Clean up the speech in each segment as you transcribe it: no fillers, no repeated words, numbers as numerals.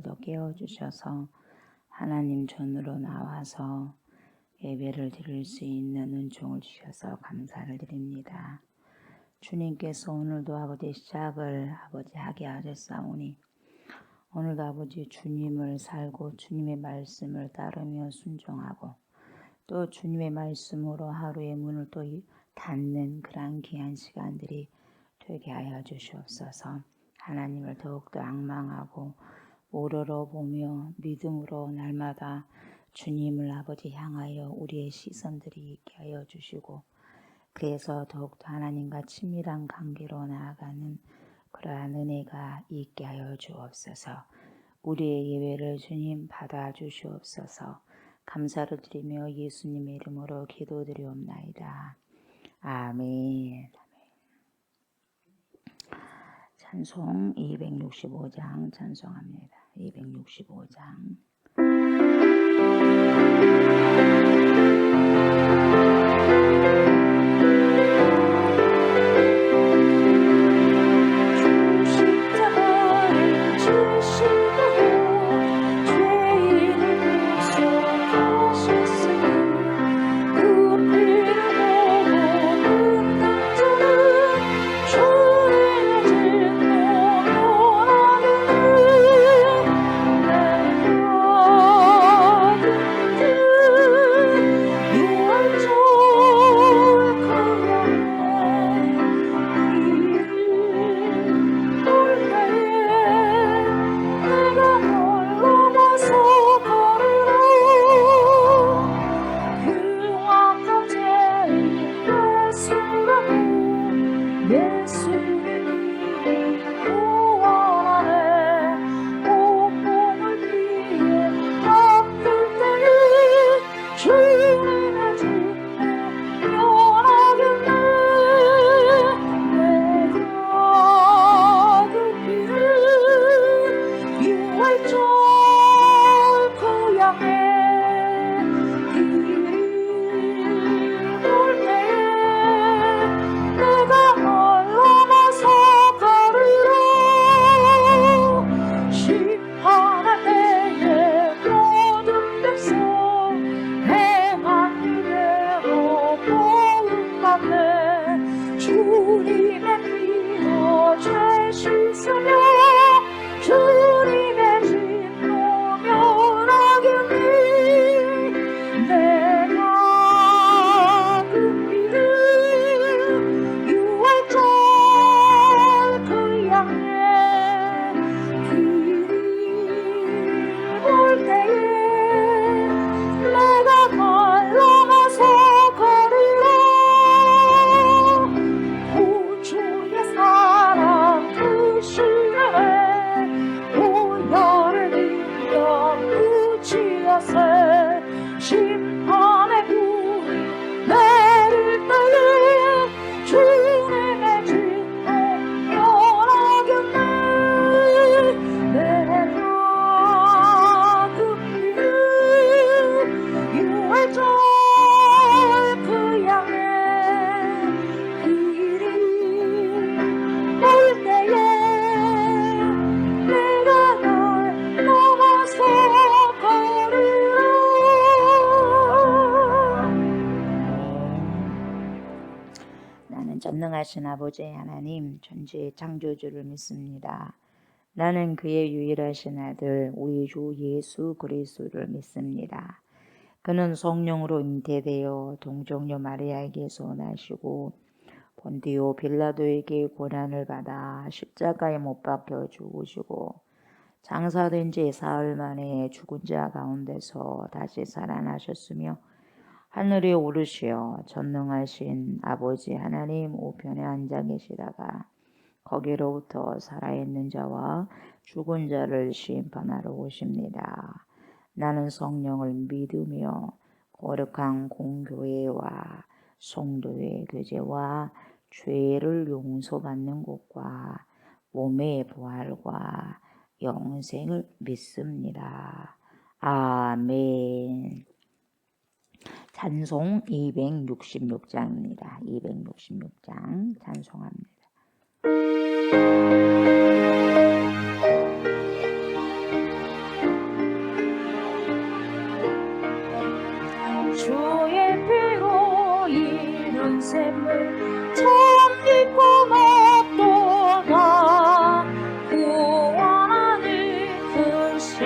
오늘도 깨워주셔서 하나님 전으로 나와서 예배를 드릴 수 있는 은총을 주셔서 감사를 드립니다. 주님께서 오늘도 아버지 시작을 아버지 하게 하셨사오니 오늘도 아버지 주님을 살고 주님의 말씀을 따르며 순종하고 또 주님의 말씀으로 하루의 문을 또 닫는 그러한 귀한 시간들이 되게 하여 주시옵소서. 하나님을 더욱더 앙망하고 오러러 보며 믿음으로 날마다 주님을 아버지 향하여 우리의 시선들이 있게 하여 주시고 그래서 더욱더 하나님과 친밀한 관계로 나아가는 그러한 은혜가 있게 하여 주옵소서. 우리의 예배를 주님 받아 주시옵소서. 감사를 드리며 예수님의 이름으로 기도드리옵나이다. 아멘. 찬송 265장 찬송합니다. 265장. 전능하신 아버지 하나님 전지의 창조주를 믿습니다. 나는 그의 유일하신 아들 우리 주 예수 그리스도를 믿습니다. 그는 성령으로 잉태되어 동정녀 마리아에게서 나시고 본디오 빌라도에게 고난을 받아 십자가에 못 박혀 죽으시고 장사된 지 사흘 만에 죽은 자 가운데서 다시 살아나셨으며 하늘에 오르시어 전능하신 아버지 하나님 우편에 앉아 계시다가 거기로부터 살아있는 자와 죽은 자를 심판하러 오십니다. 나는 성령을 믿으며 거룩한 공교회와 성도의 교제와 죄를 용서받는 것과 몸의 부활과 영생을 믿습니다. 아멘. 찬송 266장입니다. 266장 찬송합니다.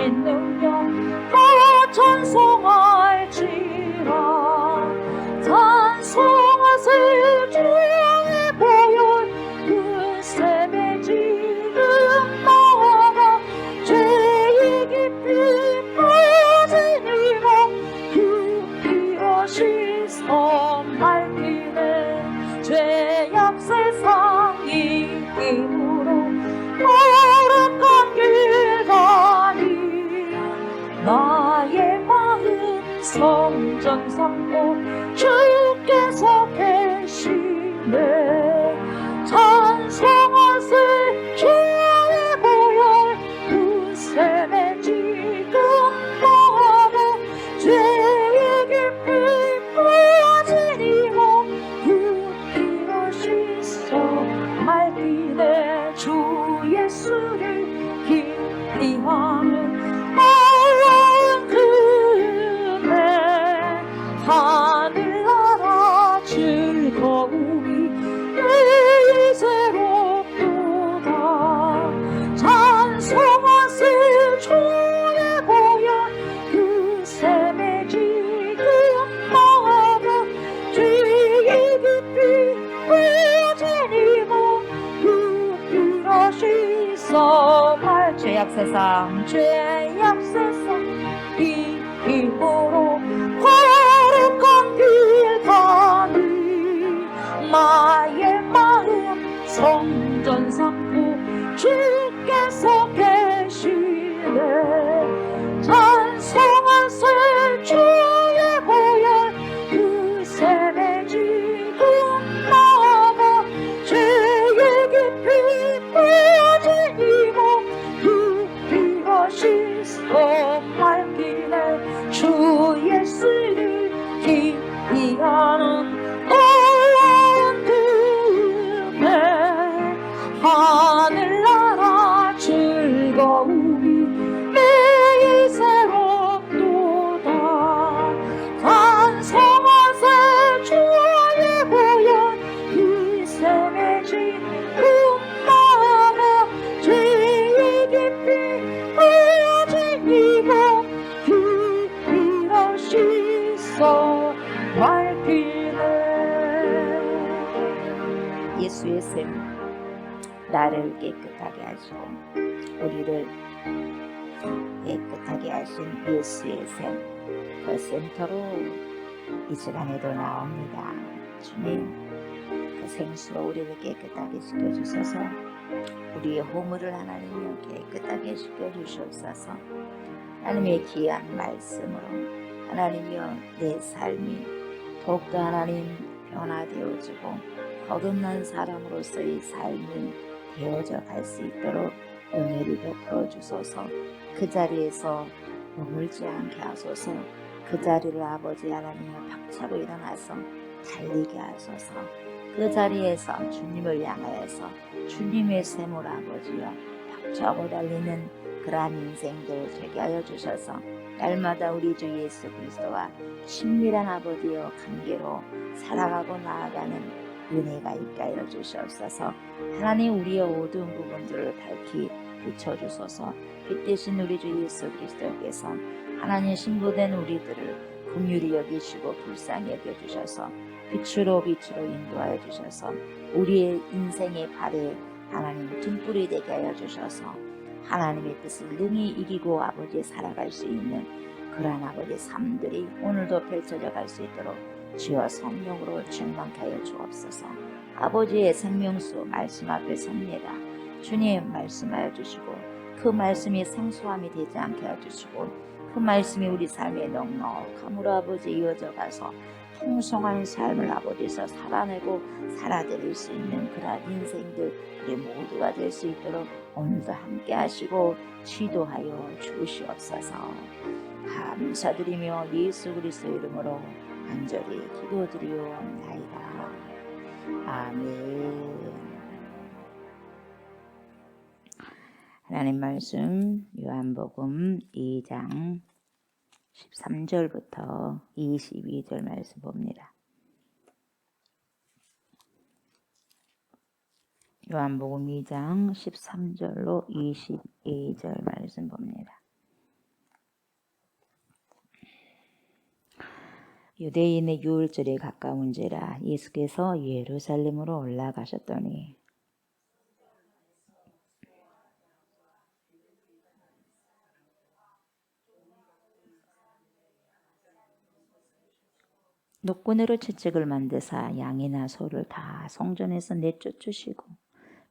크신 능력 더 찬송할지라. 찬송하세 주의 보혈 그 셈에 지금 나아가 죄의 깊이 빠진 이몸 그 피로 씻어 맑히네. 죄악 세상 이 힘으로 거룩한 길 가니 나의 마음 성전 삼고 주께서 계시네. 찬송하세 주의 보혈 그 셈에 지금 나아가 죄의 깊이 빠진 이몸 그 피로 씻어 맑히네. 주 예수를 깊이 하는 놀라운 은혜 하늘나라 즐거움이 매일 새롭도다. 찬송하세 주의 보혈 그 셈에 지금 나아가 죄의 깊이 빠진 이몸 그 피로 씻어 말 죄악 세상 이 힘으로 거룩한 길 가니 나의 마음 성전 삼고 주께서 계시네. 찬송하세 주의 보혈 그 셈에 지금 나아가 죄의 깊이 빠진 이몸 그 피로 씻어 맑히네. 주 예수를 깊이 하는 놀라운 은혜 하늘나라 즐거움이 매일 새롭도다. 찬송하세 주의 보혈 그 셈에 지금 나아가 죄의 깊이 빠진 이몸 그 피로 씻어 맑히네. 예수의 셈 나를 깨끗하게 하시고 우리를 깨끗하게 하신 예수의 셈, 그 셈터로 이 시간에도 나옵니다. 주님, 그 생수로 우리를 깨끗하게 시켜주셔서 우리의 허물을 하나님이여 깨끗하게 시켜주시옵소서. 하나님의 귀한 말씀으로 하나님이여 내 삶이 더욱더 하나님 변화되어지고 거듭난 사람으로서의 삶이 되어져 갈 수 있도록 은혜를 베풀어 주소서. 그 자리에서 머물지 않게 하소서. 그 자리를 아버지 하나님의 박차고 일어나서 달리게 하소서. 그 자리에서 주님을 향하여서 주님의 셈을 아버지여 박차고 달리는 그러한 인생들 되게 하여 주셔서 날마다 우리 주 예수 그리스도와 친밀한 아버지여 관계로 살아가고 나아가는 은혜가 있게 하여 주시옵소서. 하나님 우리의 어두운 부분들을 밝히 비춰주소서. 빛 대신 우리 주 예수 그리스도께서 하나님 신부된 우리들을 긍휼히 여기시고 불쌍히 여겨주셔서 빛으로 인도하여 주셔서 우리의 인생의 발에 하나님 등불이 되게 하여 주셔서 하나님의 뜻을 능히 이기고 아버지 살아갈 수 있는 그러한 아버지의 삶들이 오늘도 펼쳐져 갈 수 있도록 주여 성령으로 충만케 하여 주옵소서. 아버지의 생명수 말씀 앞에 섭니다. 주님 말씀하여 주시고 그 말씀이 생소함이 되지 않게 하여 주시고 그 말씀이 우리 삶에 넉넉함으로 아버지 이어져 가서 풍성한 삶을 아버지에서 살아내고 살아드릴 수 있는 그러한 인생들 우리 모두가 될 수 있도록 오늘도 함께 하시고 지도하여 주시옵소서. 감사드리며 예수 그리스도 이름으로 간절히 기도드리옵나이다. 아멘. 하나님 말씀 요한복음 2장 13절부터 22절 말씀 봅니다. 요한복음 2장 13절로 22절 말씀 봅니다. 유대인의 유월절에 가까운지라 예수께서 예루살렘으로 올라가셨더니 노끈으로 채찍을 만드사 양이나 소를 다 성전에서 내쫓으시고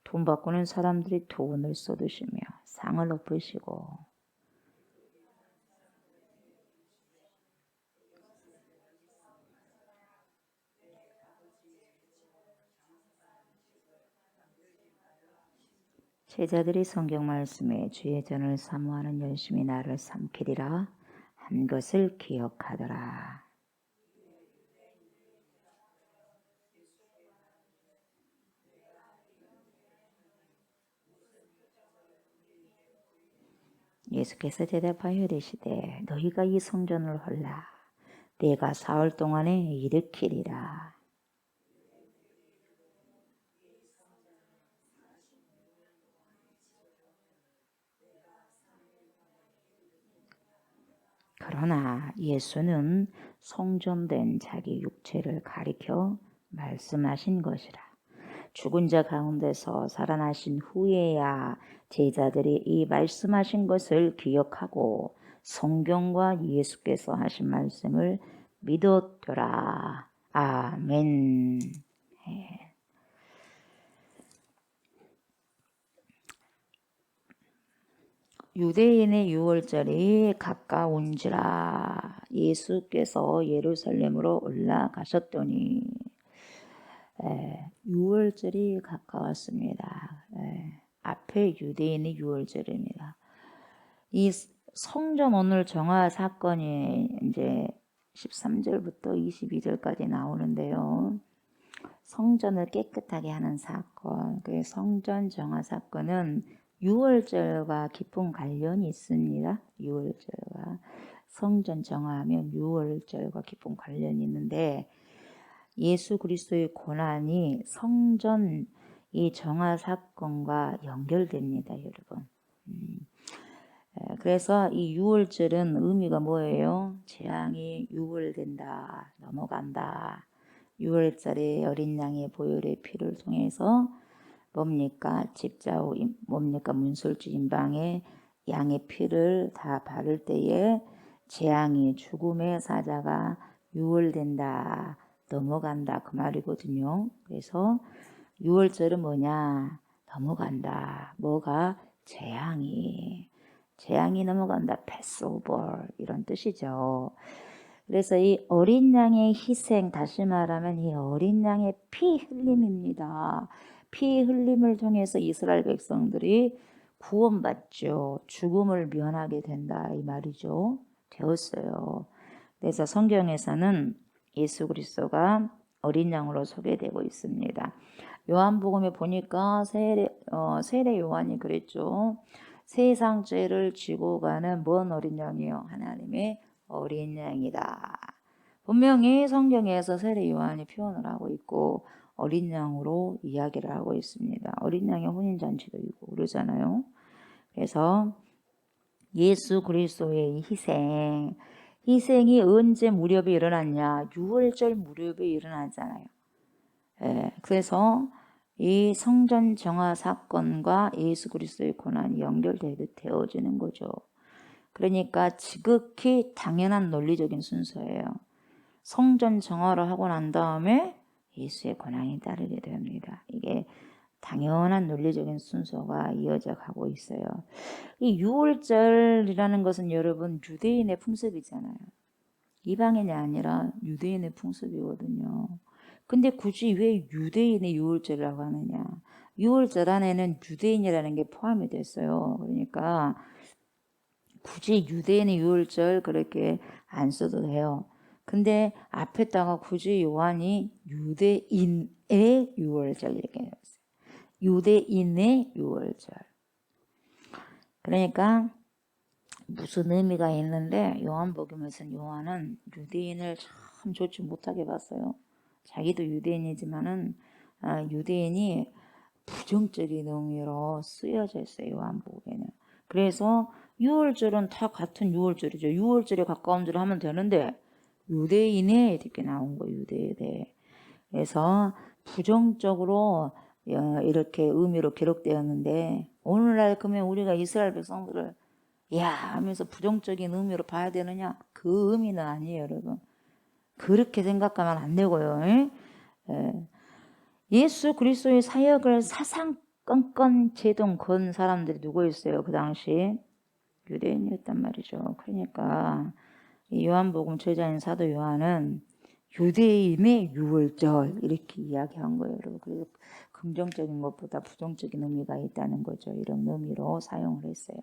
돈 바꾸는 사람들이 돈을 쏟으시며 상을 엎으시고 제자들이 성경 말씀에 주의 전을 사모하는 열심히 나를 삼키리라 한 것을 기억하더라. 예수께서 대답하여 이르시되 너희가 이 성전을 헐라 내가 사흘 동안에 일으키리라. 그러나 예수는 성전된 자기 육체를 가리켜 말씀하신 것이라. 죽은 자 가운데서 살아나신 후에야 제자들이 이 말씀하신 것을 기억하고 성경과 예수께서 하신 말씀을 믿었더라. 아멘. 유대인의 유월절이 가까운지라 예수께서 예루살렘으로 올라가셨더니 유월절이 가까웠습니다. 앞에 유대인의 유월절입니다. 이 성전 오늘 정화 사건이 이제 13절부터 22절까지 나오는데요. 성전을 깨끗하게 하는 사건, 그 성전 정화 사건은 유월절과 깊은 관련이 있습니다. 유월절과 성전 정화하면 유월절과 깊은 관련이 있는데 예수 그리스도의 고난이 성전 이 정화 사건과 연결됩니다, 여러분. 그래서 이 유월절은 의미가 뭐예요? 재앙이 유월된다, 넘어간다. 유월절에 어린 양의 보혈의 피를 통해서 뭡니까? 집자우 뭡니까? 문설주 임방에 양의 피를 다 바를 때에 재앙이 죽음의 사자가 유월된다, 넘어간다 그 말이거든요. 그래서 유월절은 뭐냐? 넘어간다. 뭐가? 재앙이 넘어간다. 패스오버 이런 뜻이죠. 그래서 이 어린 양의 희생, 다시 말하면 이 어린 양의 피 흘림입니다. 피 흘림을 통해서 이스라엘 백성들이 구원받죠. 죽음을 면하게 된다 이 말이죠. 되었어요. 그래서 성경에서는 예수 그리스도가 어린 양으로 소개되고 있습니다. 요한복음에 보니까 세례 요한이 그랬죠. 세상 죄를 지고 가는 뭔 어린 양이요? 하나님의 어린 양이다. 분명히 성경에서 세례 요한이 표현을 하고 있고 어린 양으로 이야기를 하고 있습니다. 어린 양의 혼인잔치도 있고 그러잖아요. 그래서 예수 그리스도의 희생이 언제 무렵에 일어났냐? 유월절 무렵에 일어나잖아요. 그래서 이 성전 정화 사건과 예수 그리스도의 고난이 연결되어지는 거죠. 그러니까 지극히 당연한 논리적인 순서예요. 성전 정화를 하고 난 다음에 예수의 고난이 따르게 됩니다. 이게 당연한 논리적인 순서가 이어져 가고 있어요. 이 유월절이라는 것은 여러분 유대인의 풍습이잖아요. 이방인이 아니라 유대인의 풍습이거든요. 근데 굳이 왜 유대인의 유월절이라고 하느냐? 유월절 안에는 유대인이라는 게 포함이 됐어요. 그러니까 굳이 유대인의 유월절 그렇게 안 써도 돼요. 근데 앞에다가 굳이 요한이 유대인의 유월절 이렇게 했어요. 유대인의 유월절. 그러니까 무슨 의미가 있는데 요한복음에서는 요한은 유대인을 참 좋지 못하게 봤어요. 자기도 유대인이지만은 유대인이 부정적인 의미로 쓰여져 있어요. 요한복음에는. 그래서 유월절은 다 같은 유월절이죠. 유월절에 가까운 줄 하면 되는데 유대인에 이렇게 나온 거예요. 유대인에. 그래서 부정적으로 이렇게 의미로 기록되었는데 오늘날 그러면 우리가 이스라엘 백성들을 야 하면서 부정적인 의미로 봐야 되느냐? 그 의미는 아니에요, 여러분. 그렇게 생각하면 안 되고요. 예. 예수 그리스도의 사역을 사상건건 제동 건 사람들이 누구였어요? 그 당시 유대인이었단 말이죠. 그러니까 이 요한복음 저자인 사도 요한은 유대인의 유월절 이렇게 이야기한 거예요, 여러분. 그래서 긍정적인 것보다 부정적인 의미가 있다는 거죠. 이런 의미로 사용을 했어요.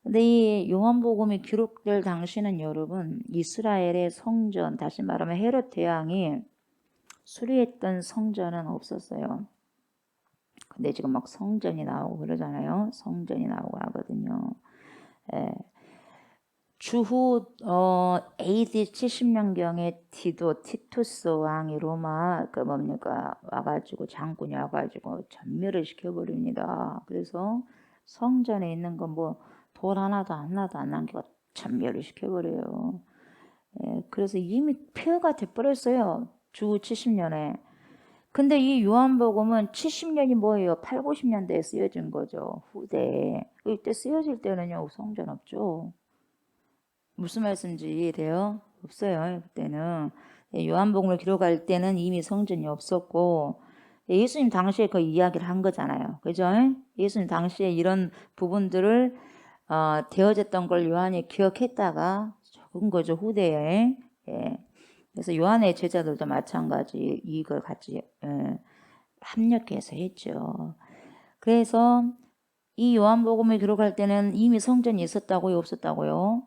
근데 이 요한복음이 기록될 당시는 여러분 이스라엘의 성전, 다시 말하면 헤롯 대왕이 수리했던 성전은 없었어요. 근데 지금 막 성전이 나오고 그러잖아요. 성전이 나오고 하거든요. 예. 주후 AD 70년경에 티투스 왕이 로마 그 뭡니까 와가지고 장군이 와가지고 전멸을 시켜버립니다. 그래서 성전에 있는 건 뭐 돌 하나도 안 남기고 전멸을 시켜버려요. 예, 그래서 이미 폐허가 돼버렸어요. 주후 70년에. 근데 이 요한복음은 70년이 뭐예요? 8, 90년대에 쓰여진 거죠. 후대에. 이때 쓰여질 때는요, 성전 없죠. 무슨 말씀인지 이해돼요? 없어요. 그때는. 요한복음을 기록할 때는 이미 성전이 없었고 예수님 당시에 그 이야기를 한 거잖아요. 그죠? 예수님 당시에 이런 부분들을 되어졌던 걸 요한이 기억했다가 적은 거죠. 후대에. 예. 그래서 요한의 제자들도 마찬가지 이걸 같이 합력해서 했죠. 그래서 이 요한복음을 기록할 때는 이미 성전이 있었다고요? 없었다고요?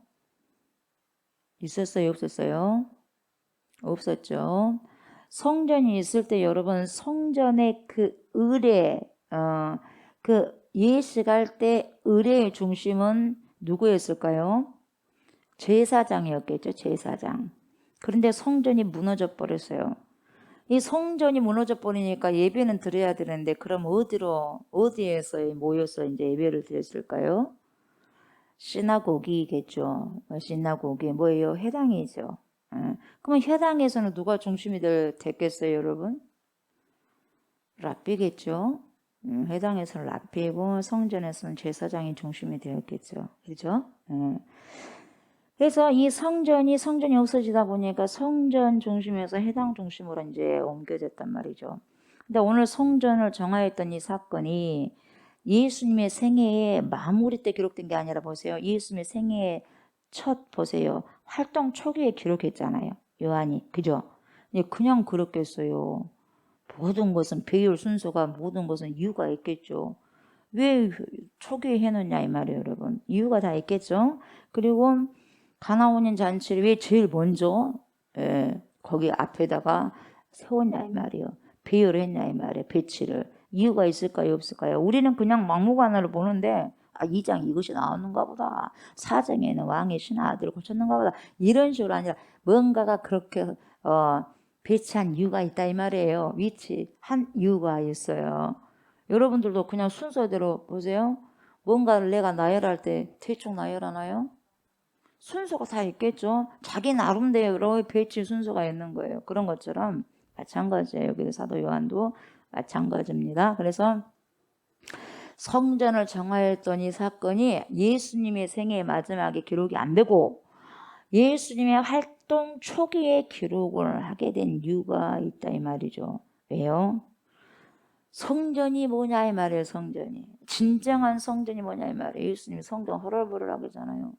있었어요? 없었어요? 없었죠. 성전이 있을 때 여러분 성전의 그 의례 그 예식할 때 의례의 중심은 누구였을까요? 제사장이었겠죠. 제사장. 그런데 성전이 무너져 버렸어요. 이 성전이 무너져 버리니까 예배는 드려야 되는데 그럼 어디에서 모여서 이제 예배를 드렸을까요? 시나고기겠죠. 시나고기 뭐예요? 회당이죠. 그러면 회당에서는 누가 중심이 됐겠어요, 여러분? 랍비겠죠. 회당에서는 랍비고 성전에서는 제사장이 중심이 되었겠죠. 그렇죠? 그래서 이 성전이 없어지다 보니까 성전 중심에서 회당 중심으로 이제 옮겨졌단 말이죠. 근데 오늘 성전을 정하였던 이 사건이 예수님의 생애의 마무리 때 기록된 게 아니라 보세요. 예수님의 생애의 첫 보세요. 활동 초기에 기록했잖아요. 요한이. 그죠? 그냥 그렇겠어요. 모든 것은 배율 순서가 모든 것은 이유가 있겠죠. 왜 초기에 해놓냐 이 말이에요, 여러분. 이유가 다 있겠죠. 그리고 가나온인 잔치를 왜 제일 먼저 거기 앞에다가 세웠냐 이 말이에요. 배열을 했냐 이 말이에요. 배치를. 이유가 있을까요? 없을까요? 우리는 그냥 막무가내로 보는데 2장 이것이 나오는가 보다. 4장에는 왕의 신하들을 고쳤는가 보다. 이런 식으로 아니라 뭔가가 그렇게 배치한 이유가 있다 이 말이에요. 위치한 이유가 있어요. 여러분들도 그냥 순서대로 보세요. 뭔가를 내가 나열할 때 대충 나열하나요? 순서가 다 있겠죠. 자기 나름대로의 배치 순서가 있는 거예요. 그런 것처럼 마찬가지예요. 여기 사도 요한도 마찬가지입니다. 그래서 성전을 정하였던 이 사건이 예수님의 생애 마지막에 기록이 안 되고 예수님의 활동 초기에 기록을 하게 된 이유가 있다 이 말이죠. 왜요? 성전이 뭐냐 이 말이에요. 성전이. 진정한 성전이 뭐냐 이 말이에요. 예수님이 성전 헐헐벌을 하잖아요.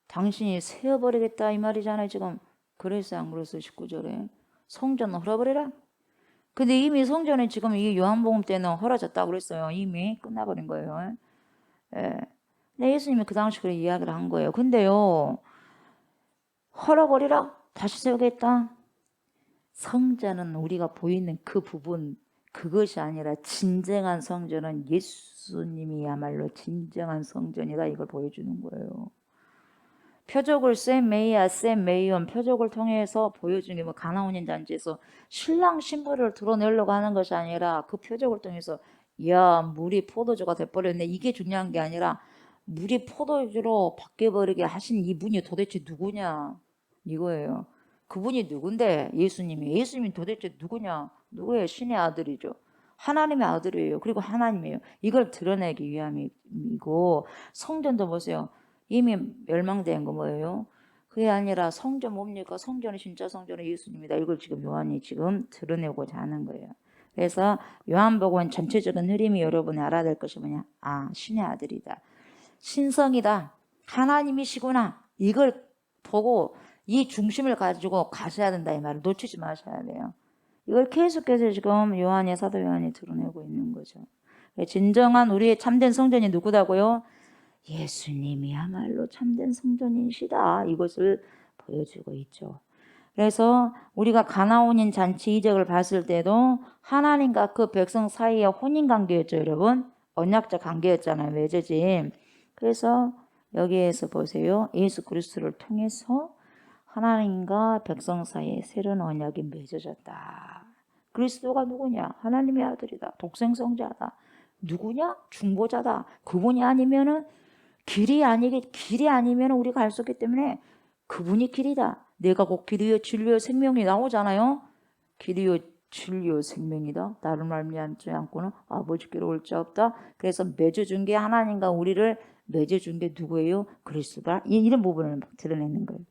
당신이 세어버리겠다 이 말이잖아요. 지금 그랬어요 안 그랬어요? 19절에 성전 헐어버리라. 근데 이미 성전에 지금 이 요한복음 때는 헐어졌다고 그랬어요. 이미 끝나버린 거예요. 예. 근데 예수님이 그 당시 그렇게 이야기를 한 거예요. 근데요 헐어버리라 다시 세우겠다. 성전은 우리가 보이는 그 부분 그것이 아니라 진정한 성전은 예수님이야말로 진정한 성전이다 이걸 보여주는 거예요. 표적을 샘메이온 표적을 통해서 보여주는 게 뭐 가나온인 잔치에서 신랑 신부를 드러내려고 하는 것이 아니라 그 표적을 통해서 야 물이 포도주가 돼버렸네 이게 중요한 게 아니라 물이 포도주로 바뀌어버리게 하신 이분이 도대체 누구냐 이거예요. 그분이 누군데? 예수님이. 예수님이 도대체 누구냐? 누구예요? 신의 아들이죠. 하나님의 아들이에요. 그리고 하나님이에요. 이걸 드러내기 위함이고, 성전도 보세요. 이미 멸망된 거 뭐예요? 그게 아니라 성전 뭡니까? 성전은 진짜 성전은 예수님이다. 이걸 지금 요한이 지금 드러내고자 하는 거예요. 그래서 요한복음 전체적인 흐름이 여러분이 알아야 될 것이 뭐냐? 아, 신의 아들이다. 신성이다. 하나님이시구나. 이걸 보고 이 중심을 가지고 가셔야 된다. 이 말을 놓치지 마셔야 돼요. 이걸 계속해서 지금 요한이, 사도 요한이 드러내고 있는 거죠. 진정한 우리의 참된 성전이 누구다고요? 예수님이야말로 참된 성전이시다. 이것을 보여주고 있죠. 그래서 우리가 가나온인 잔치 이적을 봤을 때도 하나님과 그 백성 사이의 혼인관계였죠, 여러분. 언약적 관계였잖아요, 외제지. 그래서 여기에서 보세요. 예수 그리스도를 통해서 하나님과 백성 사이에 새로운 언약이 맺어졌다. 그리스도가 누구냐? 하나님의 아들이다. 독생성자다. 누구냐? 중보자다. 그분이 아니면은 길이 아니면 우리가 알 수 없기 때문에 그분이 길이다. 내가 곧 길이요 진리요 생명이 나오잖아요. 길이요 진리요 생명이다. 나를 말미암지 않고는 아버지께로 올 자 없다. 그래서 맺어준 게 하나님과 우리를 맺어준 게 누구예요? 그리스도다. 이런 부분을 드러내는 거예요.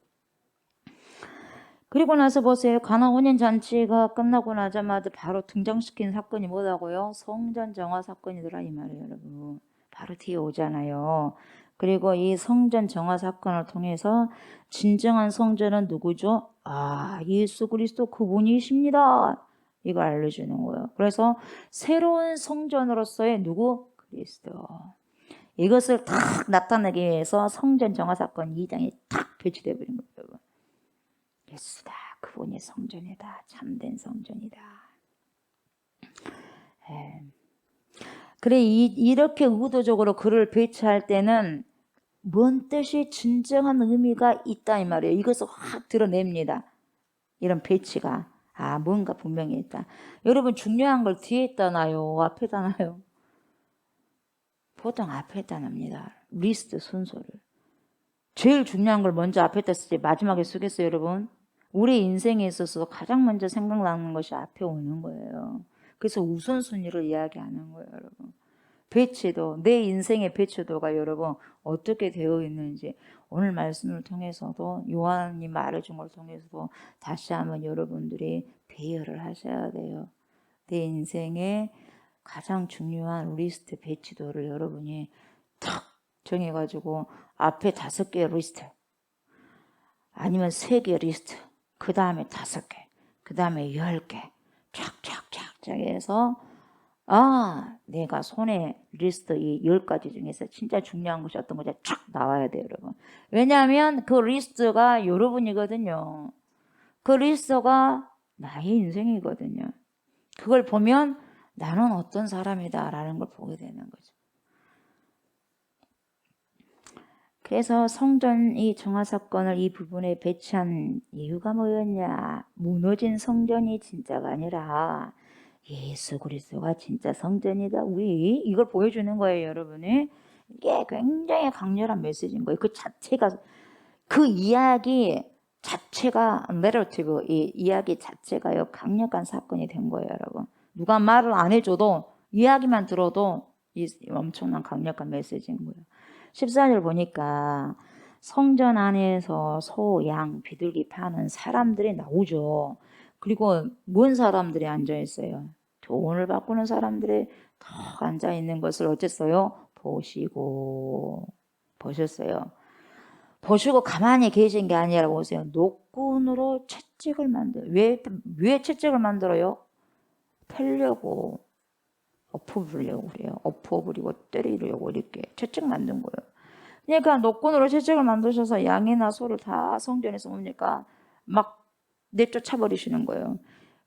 그리고 나서 보세요. 가나 혼인 잔치가 끝나고 나자마자 바로 등장시킨 사건이 뭐라고요? 성전 정화 사건이더라 이 말이에요, 여러분. 바로 뒤에 오잖아요. 그리고 이 성전 정화 사건을 통해서 진정한 성전은 누구죠? 아, 예수 그리스도 그분이십니다. 이걸 알려주는 거예요. 그래서 새로운 성전으로서의 누구? 그리스도. 이것을 탁 나타내기 위해서 성전 정화 사건 2장이 탁 배치되어 버린 거예요, 여러분. 예수다. 그분이 성전이다. 참된 성전이다. 그래, 이렇게 의도적으로 글을 배치할 때는 뭔 뜻이 진정한 의미가 있다 이 말이에요. 이것을 확 드러냅니다. 이런 배치가. 아, 뭔가 분명히 있다. 여러분 중요한 걸 뒤에다 놔요? 앞에다 놔요? 보통 앞에다 납니다. 리스트 순서를. 제일 중요한 걸 먼저 앞에다 쓰지 마지막에 쓰겠어요, 여러분? 우리 인생에 있어서 가장 먼저 생각나는 것이 앞에 오는 거예요. 그래서 우선순위를 이야기하는 거예요, 여러분. 배치도, 내 인생의 배치도가 여러분 어떻게 되어 있는지 오늘 말씀을 통해서도 요한이 말해준 걸 통해서도 다시 한번 여러분들이 배열을 하셔야 돼요. 내 인생의 가장 중요한 리스트 배치도를 여러분이 탁 정해가지고 앞에 5개 리스트 아니면 3개 리스트 그 다음에 5개 그 다음에 10개 쫙쫙쫙쫙 해서 내가 손에 리스트 이 10가지 중에서 진짜 중요한 것이 어떤 거지 쫙 나와야 돼요, 여러분. 왜냐하면 그 리스트가 여러분이거든요. 그 리스트가 나의 인생이거든요. 그걸 보면 나는 어떤 사람이다 라는 걸 보게 되는 거죠. 그래서 성전 이 정화 사건을 이 부분에 배치한 이유가 뭐였냐? 무너진 성전이 진짜가 아니라 예수 그리스도가 진짜 성전이다. 우리 이걸 보여주는 거예요, 여러분이. 이게 굉장히 강렬한 메시지인 거예요. 그 자체가 그 이야기 자체가 내러티브 이 이야기 자체가요 강력한 사건이 된 거예요, 여러분. 누가 말을 안 해줘도 이야기만 들어도 이 엄청난 강력한 메시지인 거예요. 14절 보니까 성전 안에서 소, 양, 비둘기 파는 사람들이 나오죠. 그리고 뭔 사람들이 앉아 있어요? 돈을 바꾸는 사람들이 더 앉아 있는 것을 어쨌어요? 보셨어요. 보시고 가만히 계신 게 아니라 보세요. 노끈으로 채찍을 만들어요. 왜 채찍을 만들어요? 펴려고, 엎어부려고 그래요. 엎어부리고 때리려고 이렇게 채찍 만든 거예요. 그러니까 노끈으로 채찍을 만드셔서 양이나 소를 다 성전에서 뭡니까? 막 내쫓아 버리시는 거예요.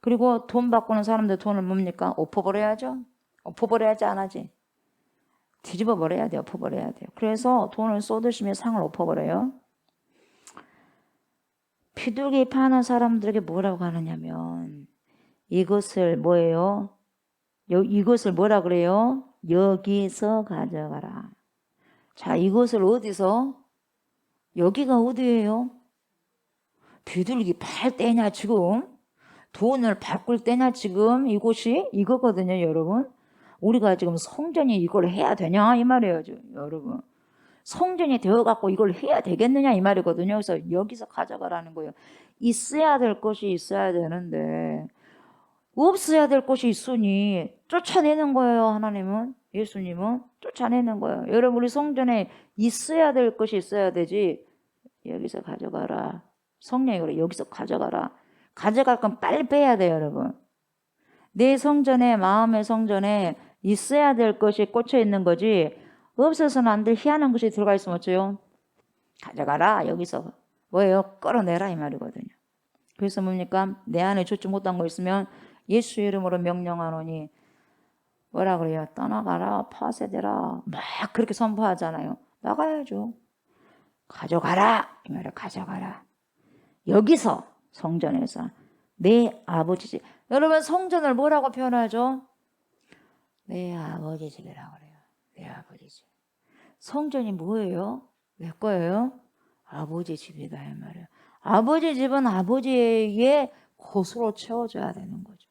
그리고 돈 바꾸는 사람들 돈을 뭡니까? 엎어버려야죠. 엎어버려야지 안 하지. 뒤집어 버려야 돼요. 엎어버려야 돼요. 그래서 돈을 쏟으시면 상을 엎어버려요. 비둘기 파는 사람들에게 뭐라고 하느냐면 이것을 뭐예요? 이것을 뭐라 그래요? 여기서 가져가라. 자, 이것을 어디서? 여기가 어디예요? 비둘기 팔 때냐 지금? 돈을 바꿀 때냐 지금? 이곳이 이거거든요 여러분. 우리가 지금 성전이 이걸 해야 되냐 이 말이에요 여러분. 성전이 되어갖고 이걸 해야 되겠느냐 이 말이거든요. 그래서 여기서 가져가라는 거예요. 있어야 될 것이 있어야 되는데 없어야 될 것이 있으니 쫓아내는 거예요. 하나님은, 예수님은 쫓아내는 거예요. 여러분 우리 성전에 있어야 될 것이 있어야 되지. 여기서 가져가라. 성령이 그래. 여기서 가져가라. 가져갈 건 빨리 빼야 돼요 여러분. 내 성전에, 마음의 성전에 있어야 될 것이 꽂혀 있는 거지 없어서는 안 될 희한한 것이 들어가 있으면 어째요? 가져가라. 여기서 뭐예요? 끌어내라 이 말이거든요. 그래서 뭡니까? 내 안에 좋지 못한 거 있으면 예수 이름으로 명령하노니 뭐라 그래요? 떠나가라, 파쇄되라 막 그렇게 선포하잖아요. 나가야죠. 가져가라 이 말이에요. 가져가라. 여기서 성전에서 내 아버지 집. 여러분 성전을 뭐라고 표현하죠? 내 아버지 집이라고 그래요. 내 아버지 집. 성전이 뭐예요? 내 거예요? 아버지 집이다 이 말이에요. 아버지 집은 아버지의 곳으로 채워져야 되는 거죠.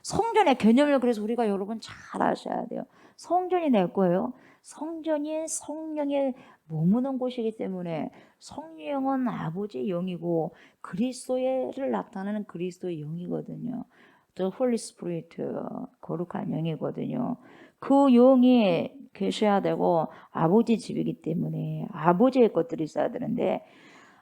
성전의 개념을 그래서 우리가 여러분 잘 아셔야 돼요. 성전이 내 거예요. 성전이 성령에 머무는 곳이기 때문에 성령은 아버지의 영이고 그리스도를 나타내는 그리스도의 영이거든요. The Holy Spirit, 거룩한 영이거든요. 그 영이 계셔야 되고 아버지 집이기 때문에 아버지의 것들이 있어야 되는데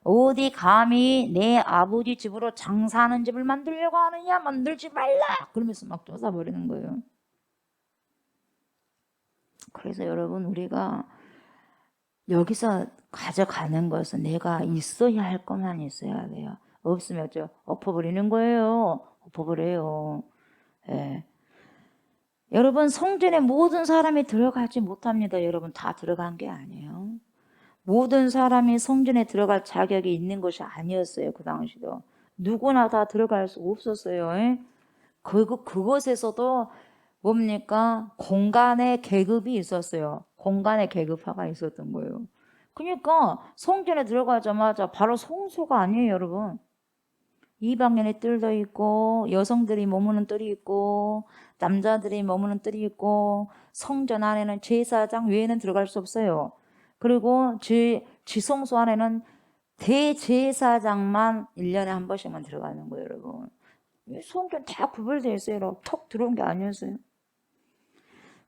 어디 감히 내 아버지 집으로 장사하는 집을 만들려고 하느냐 만들지 말라 그러면서 막 쫓아버리는 거예요. 그래서 여러분 우리가 여기서 가져가는 것은 내가 있어야 할 것만 있어야 돼요. 없으면 저 엎어버리는 거예요. 엎어버려요. 예. 여러분 성전에 모든 사람이 들어가지 못합니다. 여러분 다 들어간 게 아니에요. 모든 사람이 성전에 들어갈 자격이 있는 것이 아니었어요. 그 당시도. 누구나 다 들어갈 수 없었어요. 예? 그것에서도 뭡니까? 공간의 계급이 있었어요. 공간의 계급화가 있었던 거예요. 그러니까 성전에 들어가자마자 바로 성소가 아니에요, 여러분. 이방인의 뜰도 있고 여성들이 머무는 뜰이 있고 남자들이 머무는 뜰이 있고 성전 안에는 제사장 외에는 들어갈 수 없어요. 그리고 지성소 안에는 대제사장만 1년에 한 번씩만 들어가는 거예요, 여러분. 성전 다 구별되어 있어요. 턱 들어온 게 아니었어요.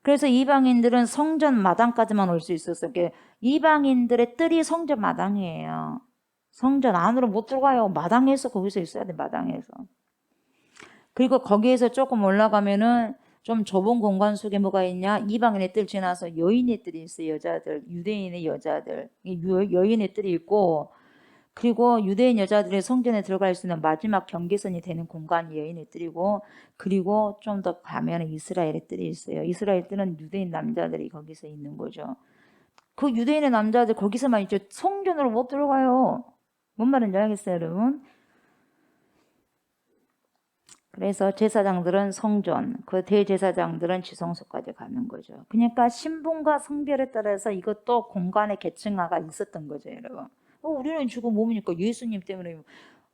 그래서 이방인들은 성전 마당까지만 올 수 있었어요. 이방인들의 뜰이 성전 마당이에요. 성전 안으로 못 들어가요. 마당에서 거기서 있어야 돼, 마당에서. 그리고 거기에서 조금 올라가면은 좀 좁은 공간 속에 뭐가 있냐? 이방인의 뜰 지나서 여인의 뜰이 있어요. 여자들, 유대인의 여자들, 여인의 뜰이 있고, 그리고 유대인 여자들의 성전에 들어갈 수 있는 마지막 경계선이 되는 공간이 여인의 뜰이고, 그리고 좀 더 가면 이스라엘의 뜰이 있어요. 이스라엘 뜰은 유대인 남자들이 거기서 있는 거죠. 그 유대인의 남자들 거기서만 있죠. 성전으로 못 들어가요. 뭔 말인지 알겠어요, 여러분? 그래서 제사장들은 성전, 그 대제사장들은 지성소까지 가는 거죠. 그러니까 신분과 성별에 따라서 이것도 공간의 계층화가 있었던 거죠, 여러분. 우리는 지금 몸이니까 예수님 때문에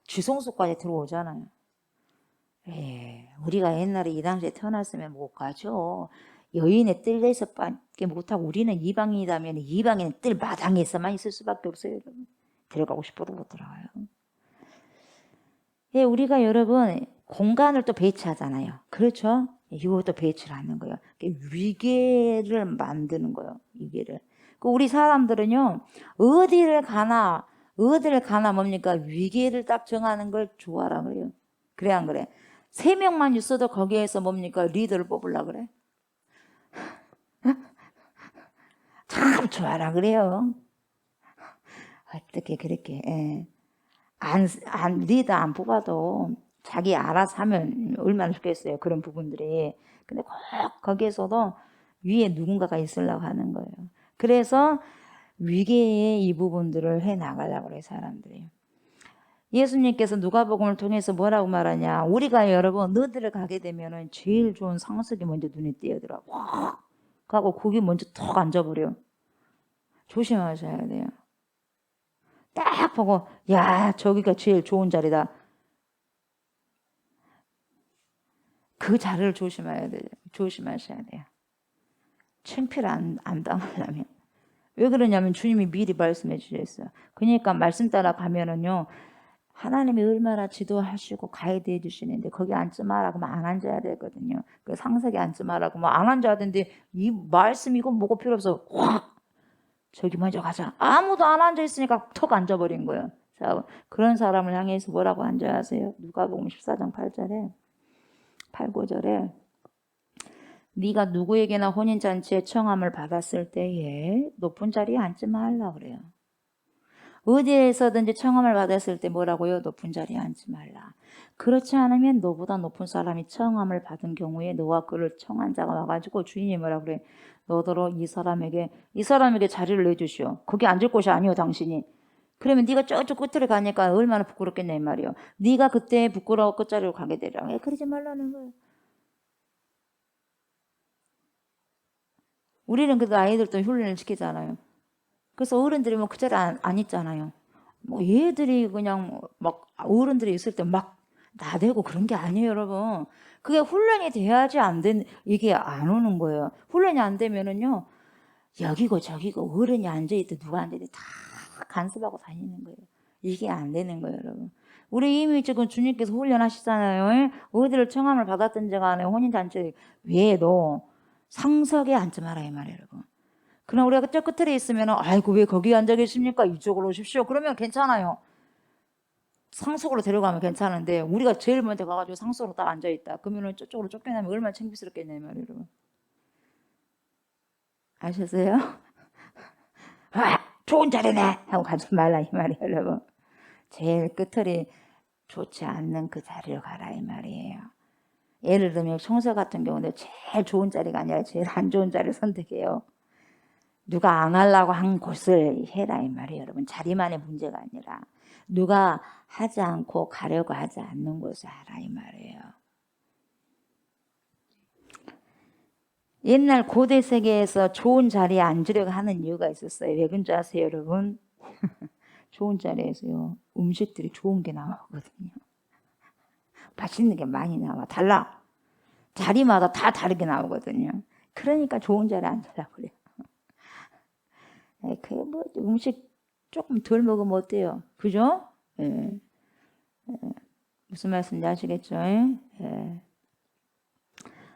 지성소까지 들어오잖아요. 우리가 옛날에 이 당시에 태어났으면 못 가죠. 여인의 뜰에서밖에 못하고 우리는 이방인이라면 이방인의 뜰 마당에서만 있을 수밖에 없어요, 여러분. 들어가고 싶어도 못 들어가요. 우리가 여러분 공간을 또 배치하잖아요. 그렇죠? 이것도 배치를 하는 거예요. 위계를 만드는 거예요. 위계를. 우리 사람들은요, 어디를 가나 뭡니까? 위계를 딱 정하는 걸 좋아라 그래요. 그래, 안 그래? 3명만 있어도 거기에서 뭡니까? 리더를 뽑으려고 그래. 참 좋아라 그래요. 어떻게 그렇게, 리더 안 뽑아도 자기 알아서 하면 얼마나 좋겠어요. 그런 부분들이. 근데 꼭 거기에서도 위에 누군가가 있으려고 하는 거예요. 그래서 위계의 이 부분들을 해 나가려고 그래요, 사람들이. 예수님께서 누가복음을 통해서 뭐라고 말하냐? 우리가 여러분 너들을 가게 되면은 제일 좋은 상석이 먼저 눈에 띄어들어. 확 하고 거기 먼저 턱 앉아버려. 조심하셔야 돼요. 딱 딱 보고 야 저기가 제일 좋은 자리다. 그 자리를 조심하셔야 돼요. 창피를 안 당하려면. 왜 그러냐면 주님이 미리 말씀해 주셨어요. 그러니까 말씀 따라 가면은요. 하나님이 얼마나 지도하시고 가이드해 주시는데 거기 앉지 마라고 하면 안 앉아야 되거든요. 그 상석에 앉지 마라고 하면 안 앉아야 되는데 이 말씀 이거 뭐고 필요 없어. 확 저기 먼저 가자. 아무도 안 앉아 있으니까 턱 앉아버린 거예요. 자, 그런 사람을 향해서 뭐라고 앉아야 하세요? 누가복음 14장 8절에 8, 9절에 네가 누구에게나 혼인잔치에 청함을 받았을 때에 높은 자리에 앉지 말라 그래요. 어디에서든지 청함을 받았을 때 뭐라고요? 높은 자리에 앉지 말라. 그렇지 않으면 너보다 높은 사람이 청함을 받은 경우에 너와 그를 청한 자가 와가지고 주인이 뭐라 그래? 너더러 이 사람에게 자리를 내주시오. 거기 앉을 곳이 아니오 당신이. 그러면 네가 저쪽 끝으로 가니까 얼마나 부끄럽겠냐 이 말이요. 네가 그때 부끄러워 끝자리로 가게 되라. 그러지 말라는 거예요. 우리는 그래도 아이들도 훈련을 시키잖아요. 그래서 어른들이 뭐 그 자리에 안 있잖아요. 뭐 얘들이 그냥 막 어른들이 있을 때 막 나대고 그런 게 아니에요, 여러분. 그게 훈련이 돼야지 이게 안 오는 거예요. 훈련이 안 되면은요, 여기고 저기고 어른이 앉아있든 누가 앉아있든 다 간섭하고 다니는 거예요. 이게 안 되는 거예요, 여러분. 우리 이미 지금 주님께서 훈련하시잖아요. 어디를 청함을 받았든지 간에 혼인잔치 외에도 상석에 앉지 마라 이 말이에요, 여러분. 그럼 우리가 저 끝에 있으면 아이고 왜 거기 앉아 계십니까? 이쪽으로 오십시오. 그러면 괜찮아요. 상속으로 데려가면 괜찮은데 우리가 제일 먼저 가가지고 상속으로 딱 앉아있다. 그러면 저쪽으로 쫓겨나면 얼마나 창피스럽겠냐 이 말이에요. 여러분. 아셨어요? 아, 좋은 자리네 하고 가지 말라 이 말이에요. 여러분. 제일 끝털이 좋지 않는 그 자리로 가라 이 말이에요. 예를 들면 청소 같은 경우는 제일 좋은 자리가 아니라 제일 안 좋은 자리를 선택해요. 누가 안 하려고 한 곳을 해라 이 말이에요. 여러분. 자리만의 문제가 아니라 누가 하지 않고 가려고 하지 않는 곳을 하라 이 말이에요. 옛날 고대 세계에서 좋은 자리에 앉으려고 하는 이유가 있었어요. 왜 그런지 아세요, 여러분? 좋은 자리에서요. 음식들이 좋은 게 나오거든요. 맛있는 게 많이 나와. 달라. 자리마다 다 다르게 나오거든요. 그러니까 좋은 자리에 앉으려고 그래요. 그 뭐 음식 조금 덜 먹으면 어때요? 그죠? 예. 무슨 말씀인지 아시겠죠? 예.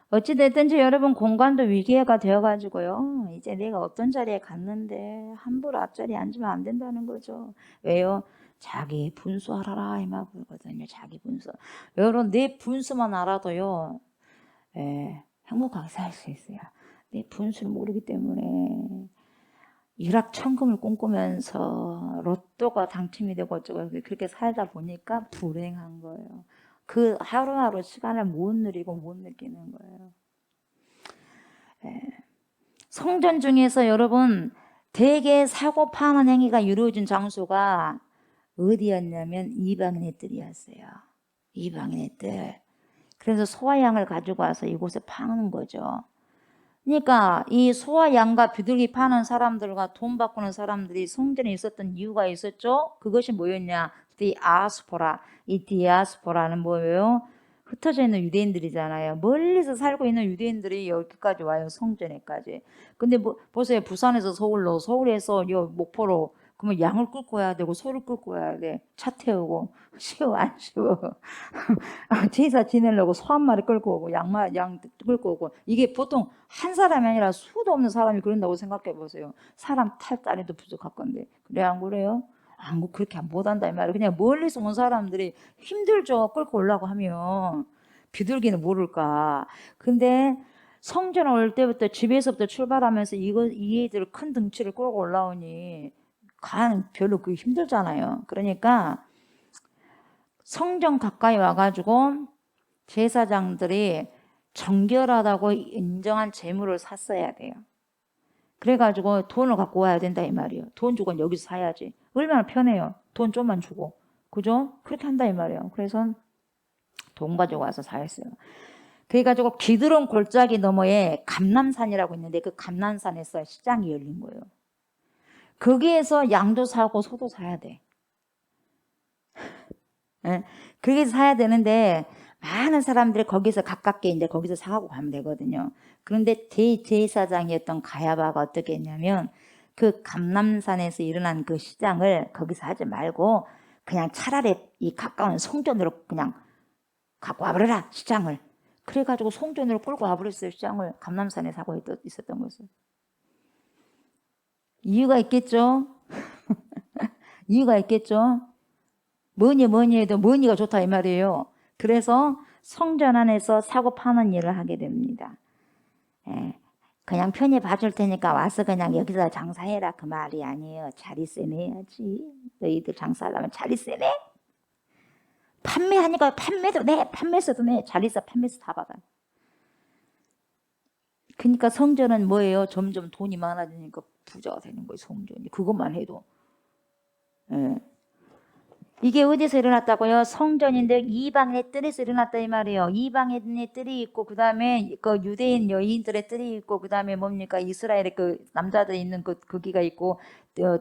어찌됐든지 여러분 공간도 위기가 되어가지고요. 이제 내가 어떤 자리에 갔는데 함부로 앞자리에 앉으면 안 된다는 거죠. 왜요? 자기 분수하라라 이 말 그러거든요. 자기 분수. 여러분 내 분수만 알아도요. 예, 행복하게 살 수 있어요. 내 분수를 모르기 때문에 일확천금을 꿈꾸면서 로또가 당첨이 되고 어쩌고 그렇게 살다 보니까 불행한 거예요. 그 하루하루 시간을 못 누리고 못 느끼는 거예요. 예. 성전 중에서 여러분 대개 사고 파는 행위가 이루어진 장소가 어디였냐면 이방인의 뜰이었어요. 이방인의 뜰. 그래서 소와 양을 가지고 와서 이곳에 파는 거죠. 그러니까 이 소와 양과 비둘기 파는 사람들과 돈 바꾸는 사람들이 성전에 있었던 이유가 있었죠. 그것이 뭐였냐? 디아스포라. 이 디아스포라는 뭐예요? 흩어져 있는 유대인들이잖아요. 멀리서 살고 있는 유대인들이 여기까지 와요. 성전에까지. 근데 뭐 보세요. 부산에서 서울로, 서울에서 목포로 그러면 양을 끌고 와야 되고 소를 끌고 와야 돼. 차 태우고 쉬워 안 쉬워. 제사 지내려고 소 한 마리 끌고 오고 양 끌고 오고 이게 보통 한 사람이 아니라 수도 없는 사람이 그런다고 생각해 보세요. 사람 탈 자리도 부족할 건데 그래 안 그래요? 안 그렇게 못한다 이 말이에요. 그냥 멀리서 온 사람들이 힘들죠. 끌고 오려고 하면 비둘기는 모를까. 근데 성전 올 때부터 집에서부터 출발하면서 이 애들 큰 등치를 끌고 올라오니 별로 그게 힘들잖아요. 그러니까 성전 가까이 와가지고 제사장들이 정결하다고 인정한 재물을 샀어야 돼요. 그래가지고 돈을 갖고 와야 된다 이 말이에요. 돈 주고 여기서 사야지. 얼마나 편해요. 돈 좀만 주고. 그죠? 그렇게 한다 이 말이에요. 그래서 돈 가지고 와서 사였어요. 그래가지고 기드론 골짜기 너머에 감람산이라고 있는데 그 감람산에서 시장이 열린 거예요. 거기에서 양도 사고 소도 사야 돼. 예. 그렇게 사야 되는데 많은 사람들이 거기서 가깝게 이제 거기서 사고 가면 되거든요. 그런데 대제사장이었던 가야바가 어떻게 했냐면 그 감람산에서 일어난 그 시장을 거기서 하지 말고 그냥 차라리 이 가까운 성전으로 그냥 갖고 와버려라 시장을. 그래가지고 성전으로 끌고 와버렸어요. 시장을. 감람산에 사고 있었던 것을. 이유가 있겠죠. 이유가 있겠죠. 뭐니 해도 뭐니가 좋다 이 말이에요. 그래서 성전 안에서 사고 파는 일을 하게 됩니다. 예, 그냥 편히 봐줄 테니까 와서 그냥 여기서 장사해라 그 말이 아니에요. 자리세 내야지. 너희들 장사하려면 자리세 내. 판매하니까 판매도 내. 판매서도 내. 자리세 판매서 다 받아. 그러니까 성전은 뭐예요? 점점 돈이 많아지니까 부자가 되는 거예요. 성전이. 그것만 해도. 예. 이게 어디서 일어났다고요? 성전인데 이방인의 뜰에서 일어났다 이 말이에요. 이방인의 뜰이 있고 그 다음에 그 유대인 여인들의 뜰이 있고 그 다음에 뭡니까 이스라엘의 그 남자들 있는 그 거기가 있고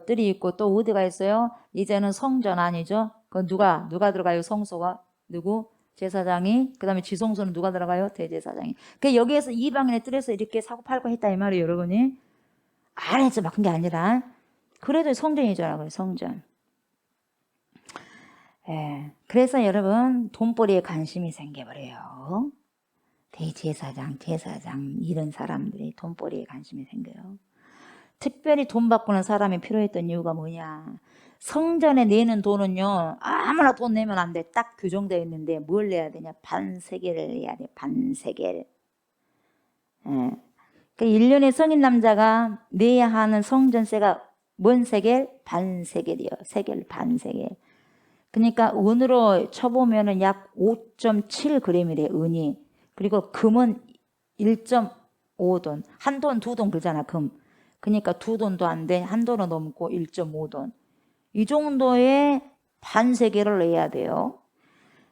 뜰이 있고 또 어디가 있어요? 이제는 성전 아니죠? 그 누가 들어가요? 성소가 누구? 제사장이. 그 다음에 지성소는 누가 들어가요? 대제사장이. 그 여기에서 이방인의 뜰에서 이렇게 사고 팔고 했다 이 말이에요, 여러분이. 안에서 막 그런 게 아니라 그래도 성전이잖아요, 성전. 예, 그래서 여러분 돈벌이에 관심이 생겨버려요. 대제사장, 제사장 이런 사람들이 돈벌이에 관심이 생겨요. 특별히 돈 바꾸는 사람이 필요했던 이유가 뭐냐. 성전에 내는 돈은요 아무나 돈 내면 안 돼. 딱 규정되어 있는데 뭘 내야 되냐. 반세겔을 내야 돼. 반세겔. 예. 그 1년에 성인 남자가 내야 하는 성전세가 뭔 세겔? 반세겔이요. 세겔 반세겔. 그러니까 은으로 쳐보면은 약 5.7g이래, 은이. 그리고 금은 1.5돈. 한 돈, 두 돈 그러잖아, 금. 그러니까 두 돈도 안 돼. 한 돈은 넘고 1.5돈. 이 정도의 반세계를 내야 돼요.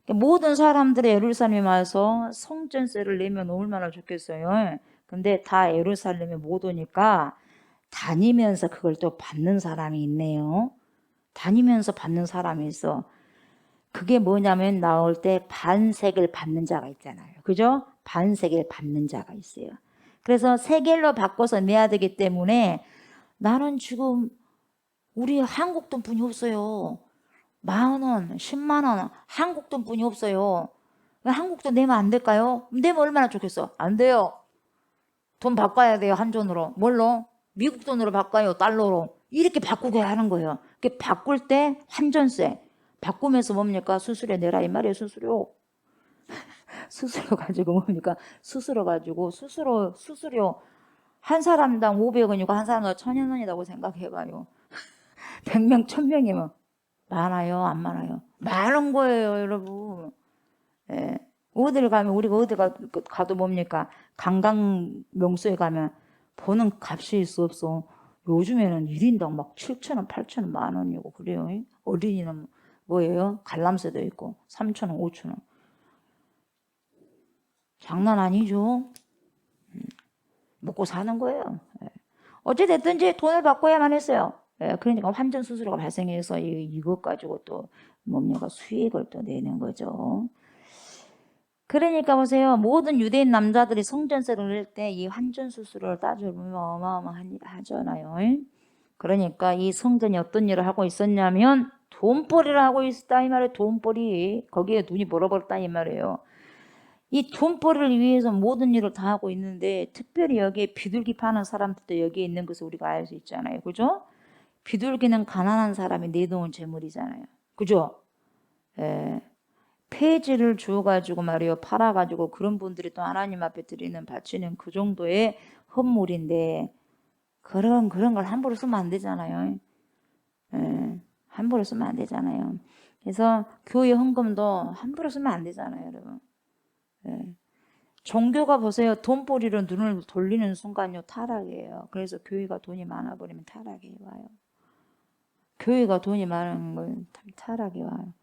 모든 사람들이 예루살렘에 와서 성전세를 내면 얼마나 좋겠어요. 근데 다 예루살렘에 못 오니까 다니면서 그걸 또 받는 사람이 있네요. 다니면서 받는 사람이 있어. 그게 뭐냐면 나올 때 반세겔 받는 자가 있잖아요. 그죠? 반세겔 받는 자가 있어요. 그래서 세겔로 바꿔서 내야 되기 때문에 나는 지금 우리 한국 돈뿐이 없어요. 10,000원, 100,000원 한국 돈뿐이 없어요. 한국 돈 내면 안 될까요? 내면 얼마나 좋겠어. 안 돼요. 돈 바꿔야 돼요. 한전으로. 뭘로? 미국 돈으로 바꿔요. 달러로. 이렇게 바꾸게 하는 거예요. 바꿀 때 환전세. 바꾸면서 뭡니까? 수수료 내라 이 말이에요. 수수료. 수수료 가지고 뭡니까? 수수료 가지고 수수료 한 사람당 500원이고 한 사람당 1,000원이라고 생각해봐요. 100명, 1,000명이면 많아요? 안 많아요? 많은 거예요, 여러분. 예. 어딜 가면 우리가 어디 가도 뭡니까? 관광 명소에 가면 보는 값이 있어 없어. 요즘에는 1인당 막 7,000원, 8,000원, 만원이고 그래요. 어린이는 뭐예요? 관람새도 있고 3,000원, 5,000원. 장난 아니죠. 먹고 사는 거예요. 예. 어찌됐든지 돈을 바꿔야만 했어요. 예. 그러니까 환전 수수료가 발생해서 이것 가지고 또 뭡니까? 수익을 또 내는 거죠. 그러니까 보세요. 모든 유대인 남자들이 성전세를 낼 때 이 환전 수수료를 따져보면 어마어마하잖아요. 그러니까 이 성전이 어떤 일을 하고 있었냐면 돈벌이를 하고 있었다 이 말이에요. 돈벌이. 거기에 눈이 멀어버렸다 이 말이에요. 이 돈벌이를 위해서 모든 일을 다 하고 있는데 특별히 여기에 비둘기 파는 사람들도 여기에 있는 것을 우리가 알 수 있잖아요. 그죠? 비둘기는 가난한 사람이 내놓은 재물이잖아요. 그죠? 예. 폐지를 주어가지고 말이요. 팔아가지고 그런 분들이 또 하나님 앞에 드리는 바치는 그 정도의 헌물인데 그런 걸 함부로 쓰면 안 되잖아요. 예. 함부로 쓰면 안 되잖아요. 그래서 교회 헌금도 함부로 쓰면 안 되잖아요, 여러분. 예. 종교가 보세요. 돈벌이로 눈을 돌리는 순간요 타락이에요. 그래서 교회가 돈이 많아버리면 타락이 와요. 교회가 돈이 많은 건 타락이 와요.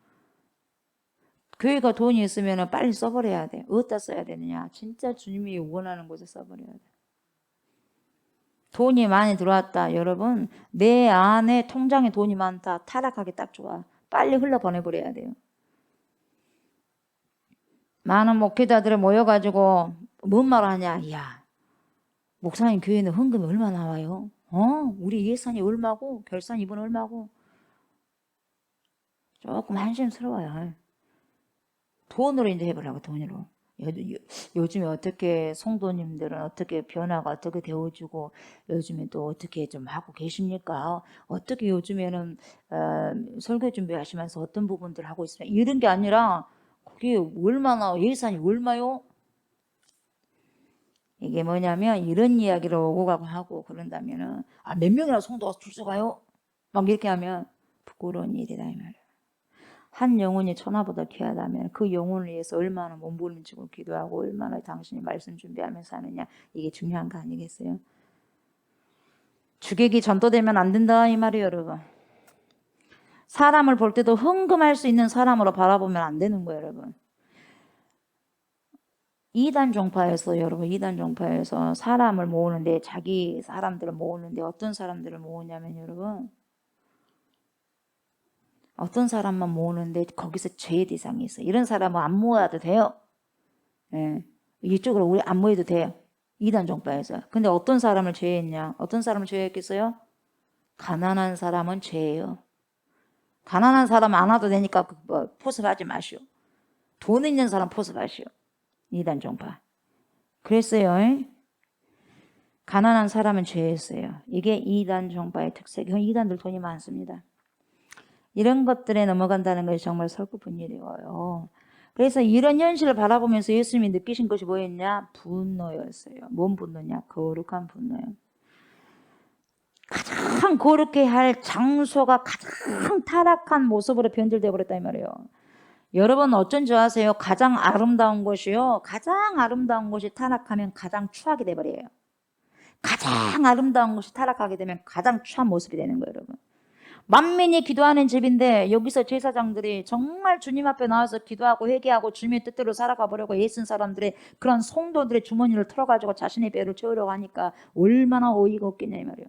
교회가 돈이 있으면 빨리 써버려야 돼. 어디다 써야 되느냐. 진짜 주님이 원하는 곳에 써버려야 돼. 돈이 많이 들어왔다. 여러분 내 안에 통장에 돈이 많다. 타락하기 딱 좋아. 빨리 흘러보내버려야 돼요. 많은 목회자들이 모여가지고 뭔 말 하냐. 이야, 목사님 교회는 헌금이 얼마 나와요? 우리 예산이 얼마고 결산 이번 얼마고. 조금 한심스러워요. 돈으로 이제 해보려고, 돈으로. 요즘에 어떻게 성도님들은 어떻게 변화가 어떻게 되어지고 요즘에 또 어떻게 좀 하고 계십니까? 어떻게 요즘에는 설교 준비하시면서 어떤 부분들 하고 있습니까? 이런 게 아니라 그게 얼마나 예산이 얼마요? 이게 뭐냐면 이런 이야기를 오고 가고 하고 그런다면은 몇 명이나 성도가 출석가요? 막 이렇게 하면 부끄러운 일이다 이 말이에요. 한 영혼이 천하보다 귀하다면 그 영혼을 위해서 얼마나 몸부림치고 기도하고 얼마나 당신이 말씀 준비하면서 하느냐, 이게 중요한 거 아니겠어요? 주객이 전도되면 안 된다 이 말이에요, 여러분. 사람을 볼 때도 흥금할 수 있는 사람으로 바라보면 안 되는 거예요, 여러분. 이단 종파에서 여러분, 이단 종파에서 사람을 모으는데, 자기 사람들을 모으는데 어떤 사람들을 모으냐면 여러분, 어떤 사람만 모으는데 거기서 죄의 대상이 있어요. 이런 사람은 안 모아도 돼요. 예. 이쪽으로 우리 안 모여도 돼요. 이단 종파에서. 근데 어떤 사람을 죄했냐? 어떤 사람을 죄했겠어요? 가난한 사람은 죄예요. 가난한 사람 안 와도 되니까 포섭하지 마시오. 돈 있는 사람 포섭하시오. 이단 종파. 그랬어요. 가난한 사람은 죄였어요. 이게 이단 종파의 특색이에요. 이단들 돈이 많습니다. 이런 것들에 넘어간다는 것이 정말 설렜은 일이에요. 그래서 이런 현실을 바라보면서 예수님이 느끼신 것이 뭐였냐? 분노였어요. 뭔 분노냐? 거룩한 분노예요. 가장 거룩해 할 장소가 가장 타락한 모습으로 변질되어 버렸다 이 말이에요. 여러분 어쩐 줄 아세요? 가장 아름다운 곳이요, 가장 아름다운 곳이 타락하면 가장 추하게 돼버려요. 가장 아름다운 곳이 타락하게 되면 가장 추한 모습이 되는 거예요, 여러분. 만민이 기도하는 집인데 여기서 제사장들이 정말 주님 앞에 나와서 기도하고 회개하고 주님의 뜻대로 살아가 보려고 애쓴 사람들의 그런 성도들의 주머니를 털어가지고 자신의 배를 채우려고 하니까 얼마나 어이가 없겠냐 이 말이에요.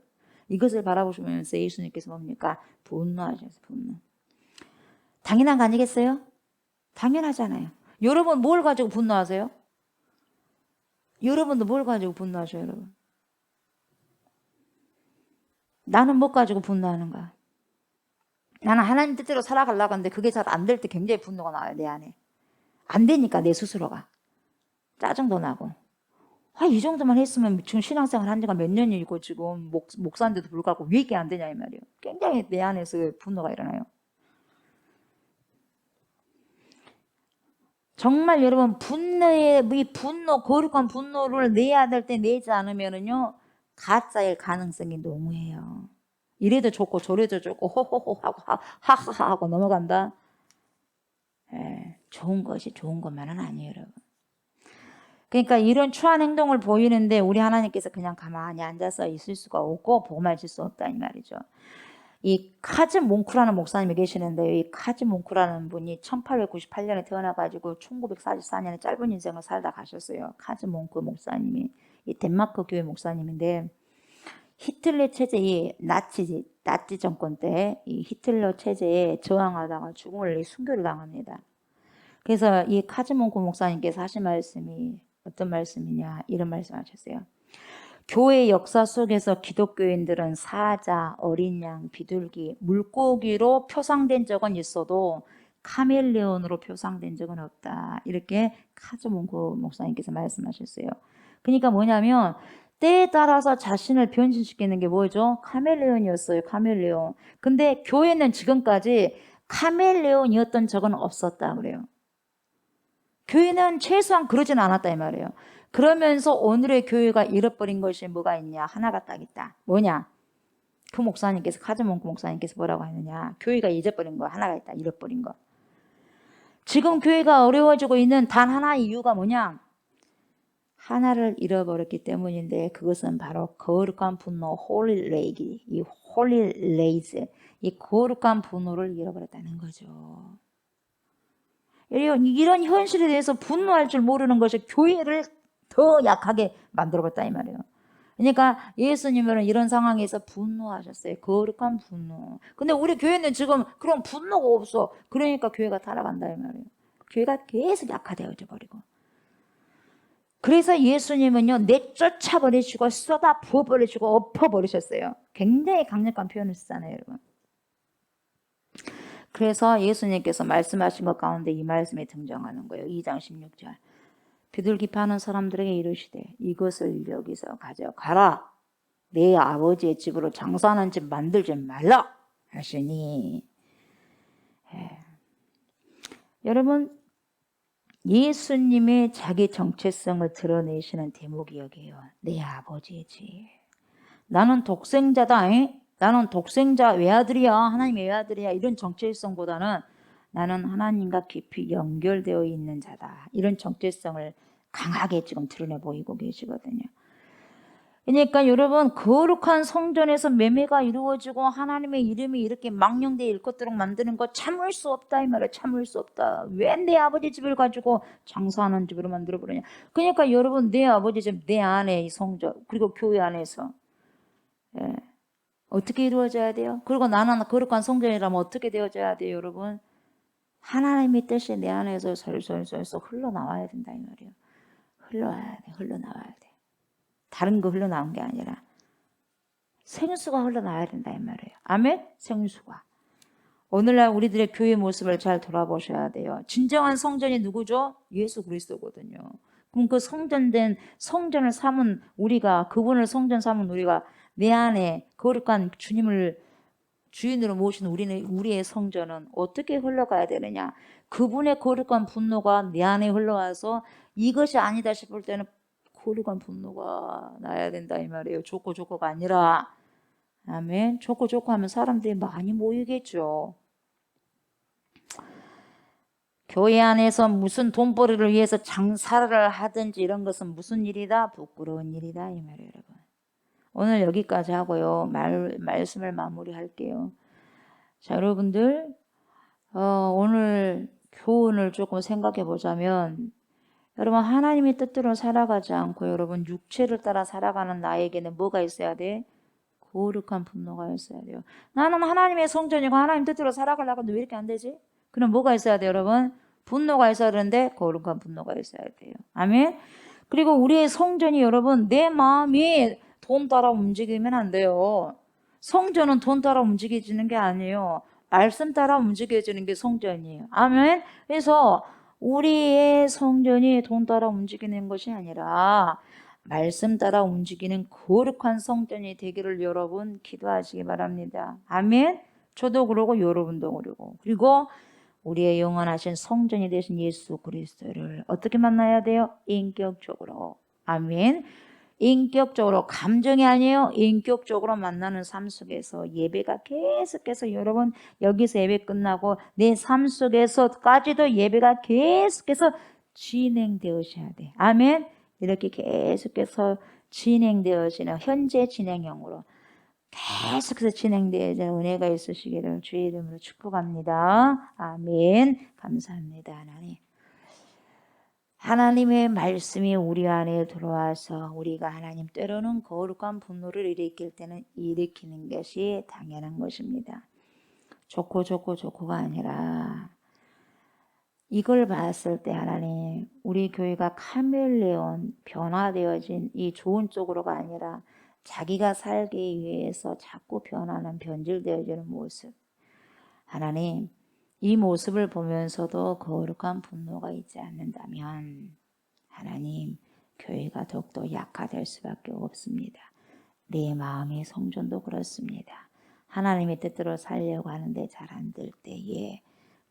이것을 바라보시면서 예수님께서 뭡니까? 분노하셨어요. 분노. 당연한 거 아니겠어요? 당연하잖아요. 여러분 뭘 가지고 분노하세요? 여러분도 뭘 가지고 분노하셔요, 여러분? 나는 뭐 가지고 분노하는가? 나는 하나님 뜻대로 살아가려고 하는데 그게 잘 안 될 때 굉장히 분노가 나와요, 내 안에. 안 되니까 내 스스로가. 짜증도 나고. 이 정도만 했으면 지금 신앙생활 한 지가 몇 년이고 지금 목사인데도 불구하고 왜 이게 안 되냐 이 말이에요. 굉장히 내 안에서 분노가 일어나요. 정말 여러분 이 분노, 거룩한 분노를 내야 될 때 내지 않으면은요, 가짜일 가능성이 너무해요. 이래도 좋고 저래도 좋고 호호호 하고 하하하 하고 넘어간다. 좋은 것이 좋은 것만은 아니에요, 여러분. 그러니까 이런 추한 행동을 보이는데 우리 하나님께서 그냥 가만히 앉아서 있을 수가 없고 복음을 줄 수 없다 이 말이죠. 이 카즈 몽크라는 목사님이 계시는데, 이 카즈 몽크라는 분이 1898년에 태어나가지고 1944년에 짧은 인생을 살다 가셨어요. 카즈 몽크 목사님이 이 덴마크 교회 목사님인데, 히틀러 체제, 이 나치 정권 때 이 히틀러 체제에 저항하다가 죽음을 순교를 당합니다. 그래서 이 카즈 몽크 목사님께서 하신 말씀이 어떤 말씀이냐, 이런 말씀하셨어요. 교회 역사 속에서 기독교인들은 사자, 어린 양, 비둘기, 물고기로 표상된 적은 있어도 카멜레온으로 표상된 적은 없다. 이렇게 카즈 몽크 목사님께서 말씀하셨어요. 그러니까 뭐냐면 때에 따라서 자신을 변신시키는 게 뭐죠? 카멜레온이었어요. 카멜레온. 근데 교회는 지금까지 카멜레온이었던 적은 없었다 그래요. 교회는 최소한 그러진 않았다 이 말이에요. 그러면서 오늘의 교회가 잃어버린 것이 뭐가 있냐? 하나가 딱 있다. 뭐냐? 그 목사님께서, 카즈 몽크 목사님께서 뭐라고 하느냐? 교회가 잊어버린 거 하나가 있다. 잃어버린 거. 지금 교회가 어려워지고 있는 단 하나의 이유가 뭐냐? 하나를 잃어버렸기 때문인데, 그것은 바로 거룩한 분노, 홀리 레이기, 이 홀리 레이즈, 이 거룩한 분노를 잃어버렸다는 거죠. 이런 현실에 대해서 분노할 줄 모르는 것이 교회를 더 약하게 만들어봤다 이 말이에요. 그러니까 예수님은 이런 상황에서 분노하셨어요. 거룩한 분노. 근데 우리 교회는 지금 그런 분노가 없어. 그러니까 교회가 타락한다 이 말이에요. 교회가 계속 약화되어져 버리고. 그래서 예수님은요, 내쫓아버리시고 쏟아 부어버리시고 엎어버리셨어요. 굉장히 강력한 표현을 쓰잖아요, 여러분. 그래서 예수님께서 말씀하신 것 가운데 이 말씀이 등장하는 거예요. 2장 16절. 비둘기 파는 사람들에게 이르시되 이것을 여기서 가져가라. 내 아버지의 집으로 장사하는 집 만들지 말라 하시니. 여러분, 예수님의 자기 정체성을 드러내시는 대목이 여기에요. 내 아버지의 집. 나는 독생자다. 나는 독생자 외아들이야. 하나님의 외아들이야. 이런 정체성보다는 나는 하나님과 깊이 연결되어 있는 자다. 이런 정체성을 강하게 지금 드러내 보이고 계시거든요. 그러니까 여러분, 거룩한 성전에서 매매가 이루어지고 하나님의 이름이 이렇게 망령되어 일것도록 만드는 거 참을 수 없다 이 말이에요. 참을 수 없다. 왜 내 아버지 집을 가지고 장사하는 집으로 만들어버리냐. 그러니까 여러분, 내 아버지 집 내 안에 이 성전 그리고 교회 안에서 어떻게 이루어져야 돼요? 그리고 나는 거룩한 성전이라면 어떻게 되어져야 돼요, 여러분? 하나님의 뜻이 내 안에서 솔솔솔솔 흘러나와야 된다 이 말이에요. 흘러와야 돼. 흘러나와야 돼. 다른 거 흘러나온 게 아니라 생수가 흘러나와야 된다 이 말이에요. 아멘? 생수가. 오늘날 우리들의 교회 모습을 잘 돌아보셔야 돼요. 진정한 성전이 누구죠? 예수 그리스도거든요. 그럼 그 성전된 성전을 삼은 우리가, 그분을 성전 삼은 우리가 내 안에 거룩한 주님을 주인으로 모신 우리의 성전은 어떻게 흘러가야 되느냐? 그분의 거룩한 분노가 내 안에 흘러와서 이것이 아니다 싶을 때는 거룩한 분노가 나야 된다 이 말이에요. 좋고가 아니라. 아멘. 좋고 하면 사람들이 많이 모이겠죠. 교회 안에서 무슨 돈벌이를 위해서 장사를 하든지 이런 것은 무슨 일이다? 부끄러운 일이다 이 말이에요, 여러분. 오늘 여기까지 하고요. 말씀을 마무리할게요. 자, 여러분들 오늘 교훈을 조금 생각해 보자면, 여러분, 하나님의 뜻대로 살아가지 않고 여러분 육체를 따라 살아가는 나에게는 뭐가 있어야 돼? 거룩한 분노가 있어야 돼요. 나는 하나님의 성전이고 하나님 뜻대로 살아가려고 하는데 왜 이렇게 안 되지? 그럼 뭐가 있어야 돼요, 여러분? 분노가 있어야 되는데 거룩한 분노가 있어야 돼요. 아멘. 그리고 우리의 성전이 여러분, 내 마음이 돈 따라 움직이면 안 돼요. 성전은 돈 따라 움직여지는 게 아니에요. 말씀 따라 움직여지는 게 성전이에요. 아멘. 그래서 우리의 성전이 돈 따라 움직이는 것이 아니라 말씀 따라 움직이는 거룩한 성전이 되기를 여러분 기도하시기 바랍니다. 아멘. 저도 그러고 여러분도 그러고. 그리고 우리의 영원하신 성전이 되신 예수 그리스도를 어떻게 만나야 돼요? 인격적으로. 아멘. 인격적으로, 감정이 아니에요. 인격적으로 만나는 삶 속에서 예배가 계속해서 여러분 여기서 예배 끝나고 내 삶 속에서까지도 예배가 계속해서 진행되어셔야 돼. 아멘. 이렇게 계속해서 진행되어지는 현재 진행형으로 계속해서 진행되어지는 은혜가 있으시기를 주의 이름으로 축복합니다. 아멘. 감사합니다, 하나님. 하나님의 말씀이 우리 안에 들어와서 우리가 하나님 때로는 거룩한 분노를 일으킬 때는 일으키는 것이 당연한 것입니다. 좋고가 아니라 이걸 봤을 때 하나님, 우리 교회가 카멜레온 변화되어진 이 좋은 쪽으로가 아니라 자기가 살기 위해서 자꾸 변하는 변질되어지는 모습. 하나님, 이 모습을 보면서도 거룩한 분노가 있지 않는다면 하나님, 교회가 더욱더 약화될 수밖에 없습니다. 내 마음의 성전도 그렇습니다. 하나님의 뜻대로 살려고 하는데 잘 안 될 때에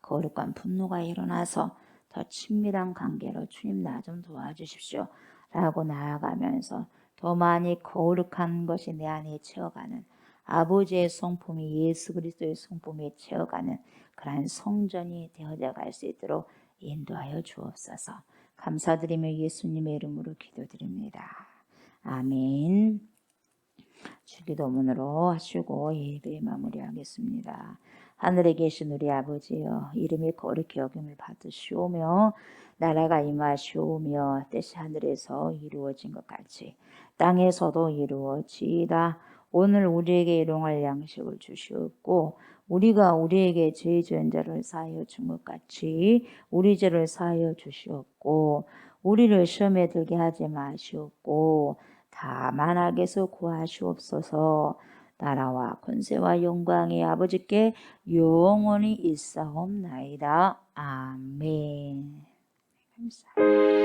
거룩한 분노가 일어나서 더 친밀한 관계로 주님 나 좀 도와주십시오 라고 나아가면서 더 많이 거룩한 것이 내 안에 채워가는, 아버지의 성품이 예수 그리스도의 성품에 채워가는 그러한 성전이 되어져 갈 수 있도록 인도하여 주옵소서. 감사드리며 예수님의 이름으로 기도드립니다. 아멘. 주기도문으로 하시고 예배 마무리하겠습니다. 하늘에 계신 우리 아버지여, 이름이 거룩히 여김을 받으시오며 나라가 임하시오며 뜻이 하늘에서 이루어진 것 같이 땅에서도 이루어지이다. 오늘 우리에게 일용할 양식을 주시옵고 우리가 우리에게 죄 지은 자를 사하여 준 것 같이 우리 죄를 사하여 주시옵고 우리를 시험에 들게 하지 마시옵고 다만 악에서 구하시옵소서. 나라와 권세와 영광이 아버지께 영원히 있사옵나이다. 아멘. 감사합니다.